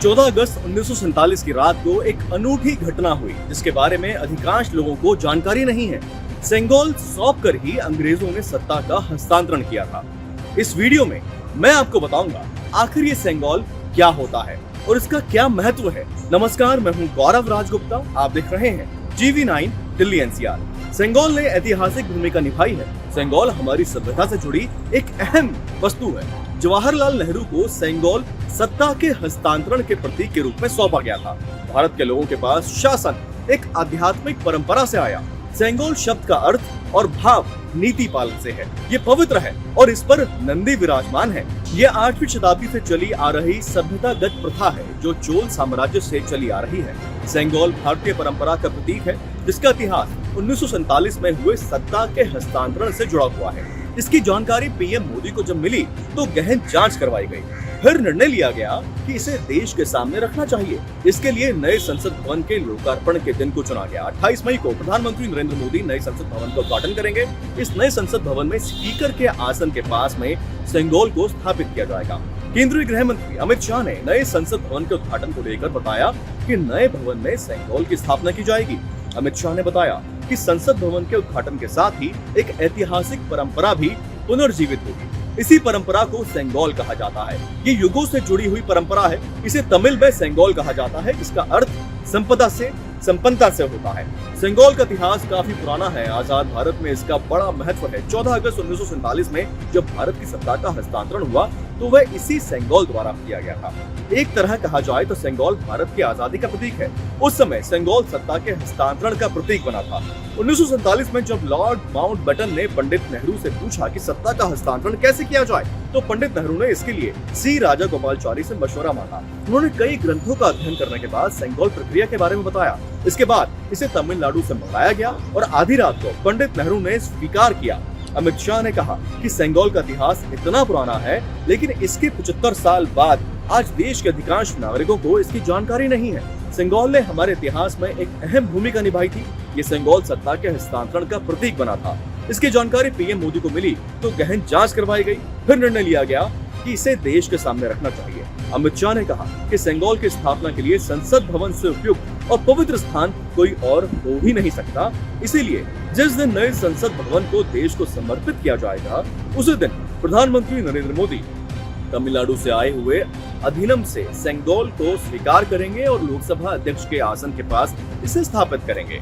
14 अगस्त 1947 की रात को एक अनूठी घटना हुई जिसके बारे में अधिकांश लोगों को जानकारी नहीं है। सेंगोल सौंप कर ही अंग्रेजों ने सत्ता का हस्तांतरण किया था। इस वीडियो में मैं आपको बताऊंगा आखिर ये सेंगोल क्या होता है और इसका क्या महत्व है। नमस्कार, मैं हूं गौरव राजगुप्ता। आप देख रहे हैं GV9 दिल्ली NCR। सेंगोल ने ऐतिहासिक भूमिका निभाई है। सेंगोल हमारी सभ्यता से जुड़ी एक अहम वस्तु है। जवाहरलाल नेहरू को सेंगोल सत्ता के हस्तांतरण के प्रतीक के रूप में सौंपा गया था। भारत के लोगों के पास शासन एक आध्यात्मिक परंपरा से आया। सेंगोल शब्द का अर्थ और भाव नीति पालन से है। ये पवित्र है और इस पर नंदी विराजमान है। ये 8वीं शताब्दी से चली आ रही सभ्यतागत प्रथा है जो चोल साम्राज्य से चली आ रही है। सेंगोल भारतीय परंपरा का प्रतीक है जिसका इतिहास 1947 में हुए सत्ता के हस्तांतरण से जुड़ा हुआ है। इसकी जानकारी पीएम मोदी को जब मिली तो गहन जांच करवाई गई। फिर निर्णय लिया गया कि इसे देश के सामने रखना चाहिए। इसके लिए नए संसद भवन के लोकार्पण के दिन को चुना गया। 28 मई को प्रधानमंत्री नरेंद्र मोदी नए संसद भवन का उद्घाटन करेंगे। इस नए संसद भवन में स्पीकर के आसन के पास में सेंगोल को स्थापित किया जाएगा। केंद्रीय गृह मंत्री अमित शाह ने नए संसद भवन के उद्घाटन को लेकर बताया कि नए भवन में सेंगोल की स्थापना की जाएगी। अमित शाह ने बताया कि संसद भवन के उद्घाटन के साथ ही एक ऐतिहासिक परंपरा भी पुनर्जीवित होगी। इसी परंपरा को सेंगोल कहा जाता है। ये युगों से जुड़ी हुई परंपरा है। इसे तमिल में सेंगोल कहा जाता है। इसका अर्थ संपदा से संपन्नता से होता है। सेंगोल का इतिहास काफी पुराना है। आजाद भारत में इसका बड़ा महत्व है। 14 अगस्त 1947 में जब भारत की सत्ता का हस्तांतरण हुआ तो वह इसी सेंगोल द्वारा किया गया था। एक तरह कहा जाए तो सेंगोल भारत की आजादी का प्रतीक है। उस समय सेंगोल सत्ता के हस्तांतरण का प्रतीक बना था। 1947 में जब लॉर्ड माउंटबेटन ने पंडित नेहरू से पूछा कि सत्ता का हस्तांतरण कैसे किया जाए तो पंडित नेहरू ने इसके लिए सी राजागोपालाचारी से मशवरा मांगा। उन्होंने कई ग्रंथों का अध्ययन करने के बाद सेंगोल प्रक्रिया के बारे में बताया। इसके बाद इसे तमिलनाडु से मंगाया गया और आधी रात को पंडित नेहरू ने स्वीकार किया। अमित शाह ने कहा कि सेंगोल का इतिहास इतना पुराना है लेकिन इसके 75 साल बाद आज देश के अधिकांश नागरिकों को इसकी जानकारी नहीं है। सेंगोल ने हमारे इतिहास में एक अहम भूमिका निभाई थी। ये सेंगोल सत्ता के हस्तांतरण का प्रतीक बना था। इसकी जानकारी पीएम मोदी को मिली तो गहन जांच करवाई गई। फिर निर्णय लिया गया कि इसे देश के सामने रखना चाहिए। अमित शाह ने कहा कि सेंगोल की स्थापना के लिए संसद भवन से उपयुक्त और पवित्र स्थान कोई और हो ही नहीं सकता। इसीलिए जिस दिन नए संसद भवन को देश को समर्पित किया जाएगा उसी दिन प्रधानमंत्री नरेंद्र मोदी तमिलनाडु से आए हुए अधिनम से सेंगोल को स्वीकार करेंगे और लोकसभा अध्यक्ष के आसन के पास इसे स्थापित करेंगे।